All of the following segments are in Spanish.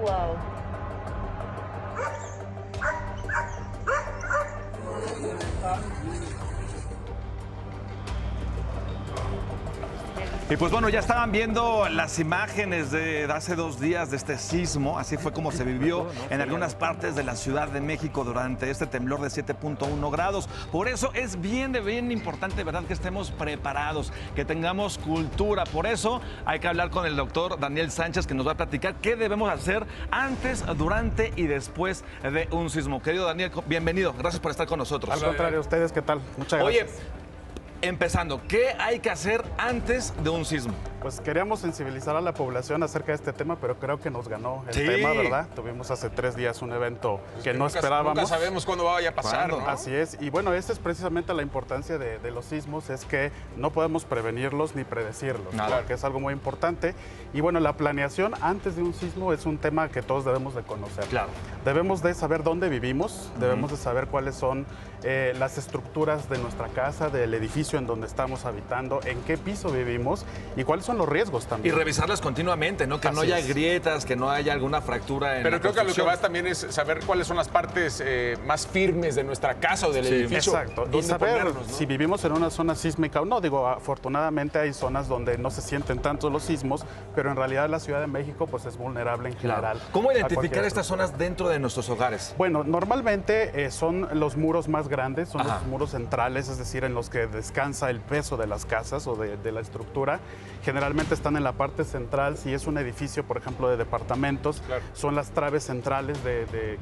Wow. Y pues bueno, ya estaban viendo las imágenes de hace 2 días de este sismo. Así fue como se vivió en algunas partes de la Ciudad de México durante este temblor de 7.1 grados. Por eso es bien importante, ¿verdad?, que estemos preparados, que tengamos cultura. Por eso hay que hablar con el doctor Daniel Sánchez, que nos va a platicar qué debemos hacer antes, durante y después de un sismo. Querido Daniel, bienvenido. Gracias por estar con nosotros. Al contrario, ustedes, ¿qué tal? Muchas gracias. Oye, empezando, ¿qué hay que hacer antes de un sismo? Pues queríamos sensibilizar a la población acerca de este tema, pero creo que nos ganó el Sí. tema, ¿verdad? Tuvimos hace 3 días un evento que no esperábamos. Nunca sabemos cuándo vaya a pasar, ¿no? Así es. Y bueno, esta es precisamente la importancia de los sismos, es que no podemos prevenirlos ni predecirlos, Nada. que es algo muy importante. Y bueno, la planeación antes de un sismo es un tema que todos debemos de conocer. Claro. Debemos de saber dónde vivimos, debemos de saber cuáles son las estructuras de nuestra casa, del edificio en donde estamos habitando, en qué piso vivimos y cuáles son los riesgos Y también. revisarlas continuamente, ¿no? Que no Así haya es. grietas, que no haya alguna fractura en Pero la creo que a lo que construcción. vas también es saber cuáles son las partes más firmes de nuestra casa o del edificio. Exacto, y dónde saber ponernos, ¿no? si vivimos en una zona sísmica o no. Digo, afortunadamente hay zonas donde no se sienten tanto los sismos, pero en realidad la Ciudad de México pues es vulnerable en general. Claro. ¿Cómo a identificar cualquier estas zonas dentro de nuestros hogares? Bueno, normalmente son los muros más grandes, son Ajá. los muros centrales, es decir, en los que descansa el peso de las casas o de la estructura. Generalmente están en la parte central, si es un edificio, por ejemplo, de departamentos, Claro. son las traves centrales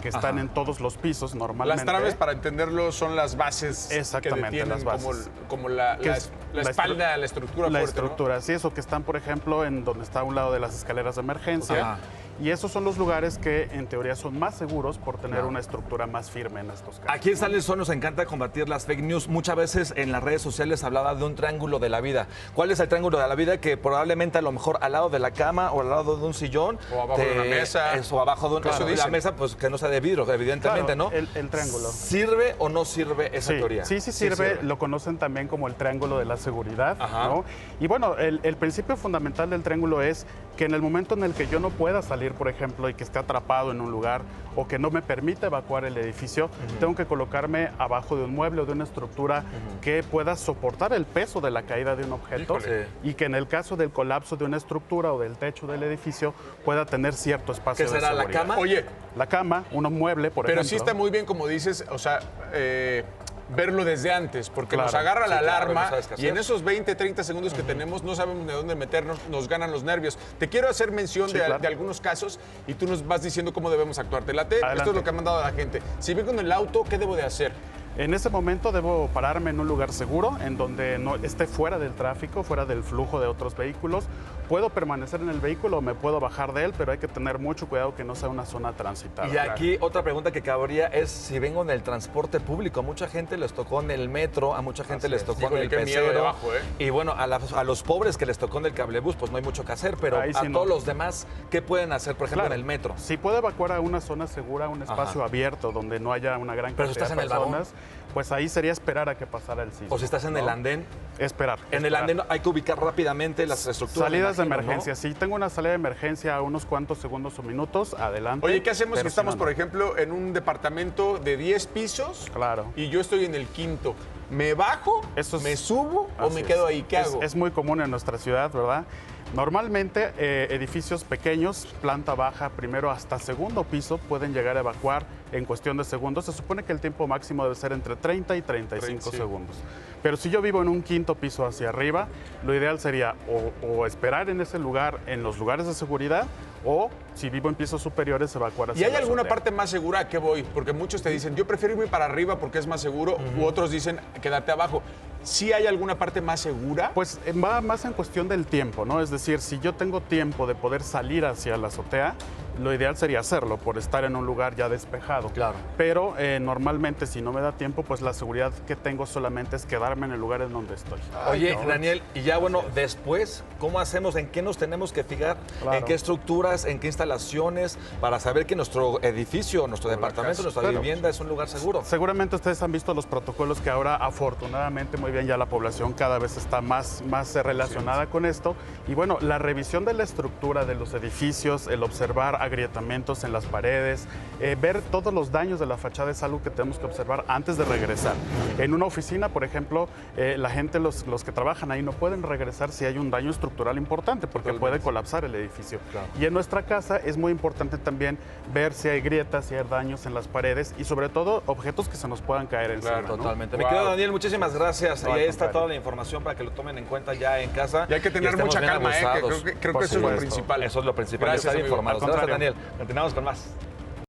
que están Ajá. en todos los pisos normalmente. Las traves, para entenderlo, son las bases Exactamente, que detienen las bases. como la Que es espalda, la estructura La fuerte, ¿no? estructura, sí, eso que están, por ejemplo, en donde está a un lado de las escaleras de emergencia. Ajá. Y esos son los lugares que, en teoría, son más seguros por tener Claro. una estructura más firme en estos casos. Aquí en Sale el Sol nos encanta combatir las fake news. Muchas veces en las redes sociales hablaba de un triángulo de la vida. ¿Cuál es el triángulo de la vida? Que probablemente a lo mejor al lado de la cama o al lado de un sillón. O abajo de una mesa. O abajo de Eso la dicen. mesa, pues que no sea de vidrio, evidentemente, Claro, ¿no? el triángulo. ¿Sirve o no sirve esa Sí, teoría? sí sirve. Lo conocen también como el triángulo de la seguridad, Ajá. ¿no? Y bueno, el principio fundamental del triángulo es que en el momento en el que yo no pueda salir, por ejemplo, y que esté atrapado en un lugar o que no me permita evacuar el edificio, tengo que colocarme abajo de un mueble o de una estructura que pueda soportar el peso de la caída de un objeto. Híjole. Y que en el caso del colapso de una estructura o del techo del edificio pueda tener cierto espacio ¿Qué de será, la seguridad. cama? Oye, La cama, un mueble, por pero ejemplo. sí está muy bien, como dices, o sea, verlo desde antes, porque Claro. nos agarra la Sí, claro, alarma no sabes qué y en hacer. esos 20, 30 segundos que tenemos no sabemos de dónde meternos, nos ganan los nervios. Te quiero hacer mención Sí, de, claro. de algunos casos y tú nos vas diciendo cómo debemos actuar. ¿Te late? Adelante. Esto es lo que ha mandado la gente. Si vengo en el auto, ¿qué debo de hacer? En ese momento debo pararme en un lugar seguro, en donde no esté fuera del tráfico, fuera del flujo de otros vehículos. Puedo permanecer en el vehículo o me puedo bajar de él, pero hay que tener mucho cuidado que no sea una zona transitada. Y aquí otra pregunta que cabría es si vengo en el transporte público. A mucha gente les tocó en el metro, a mucha gente les tocó Híjole, en el qué miedo de pecero. abajo, ¿eh? Y bueno, a los pobres que les tocó en el cablebús, pues no hay mucho que hacer. Pero Ahí sí a no. todos los demás, ¿qué pueden hacer, por ejemplo, Claro. en el metro? Si puedo evacuar a una zona segura, un espacio Ajá. abierto donde no haya una gran Pero si cantidad estás de en el vagón. personas, pues ahí sería esperar a que pasara el sismo. O si estás en el ¿no? andén. Esperar. En el esperar. andén hay que ubicar rápidamente las estructuras. Salidas de me imagino, ¿no? emergencia. Si tengo una salida de emergencia a unos cuantos segundos o minutos, adelante. Oye, ¿qué hacemos si Pero estamos, no, por no. ejemplo, en un departamento de 10 pisos Claro. y yo estoy en el quinto? ¿Me bajo, Eso es- me subo o Así me es. quedo ahí? ¿Qué hago? Es muy común en nuestra ciudad, ¿verdad? Normalmente edificios pequeños, planta baja, primero hasta segundo piso, pueden llegar a evacuar en cuestión de segundos. Se supone que el tiempo máximo debe ser entre 30 y 35 Sí. segundos. Pero si yo vivo en un quinto piso hacia arriba, lo ideal sería o esperar en ese lugar, en los lugares de seguridad, o si vivo en pisos superiores, evacuar hacia ¿Y hay la alguna azotea. parte más segura a qué voy? Porque muchos te dicen, yo prefiero irme para arriba porque es más seguro, u otros dicen, quédate abajo. ¿Sí hay alguna parte más segura? Pues va más en cuestión del tiempo, ¿no? Es decir, si yo tengo tiempo de poder salir hacia la azotea, lo ideal sería hacerlo por estar en un lugar ya despejado. Claro. Pero normalmente si no me da tiempo, pues la seguridad que tengo solamente es quedarme en el lugar en donde estoy. Oye, no. Daniel, y ya bueno, después, ¿cómo hacemos? ¿En qué nos tenemos que fijar? Claro. ¿En qué estructuras? ¿En qué instalaciones? Para saber que nuestro edificio, nuestro departamento, casa. nuestra Claro. vivienda es un lugar seguro. Seguramente ustedes han visto los protocolos que ahora afortunadamente muy bien ya la población cada vez está más relacionada con esto Y bueno, la revisión de la estructura de los edificios, el observar agrietamientos en las paredes, ver todos los daños de la fachada es algo que tenemos que observar antes de regresar. En una oficina, por ejemplo, la gente, los que trabajan ahí no pueden regresar si hay un daño estructural importante porque puede colapsar el edificio. Claro. Y en nuestra casa es muy importante también ver si hay grietas, si hay daños en las paredes y sobre todo objetos que se nos puedan caer encima. Claro, ¿no? Totalmente. Wow. Mi querido Daniel, muchísimas gracias. No, y al ahí está contrario. toda la información para que lo tomen en cuenta ya en casa. Y hay que tener estemos mucha bien calma, que abusados. creo que Por eso es lo supuesto. principal. Eso es lo principal. Gracias, Estar amigo. informados. Al Gracias, contrario. Daniel. Continuamos con más.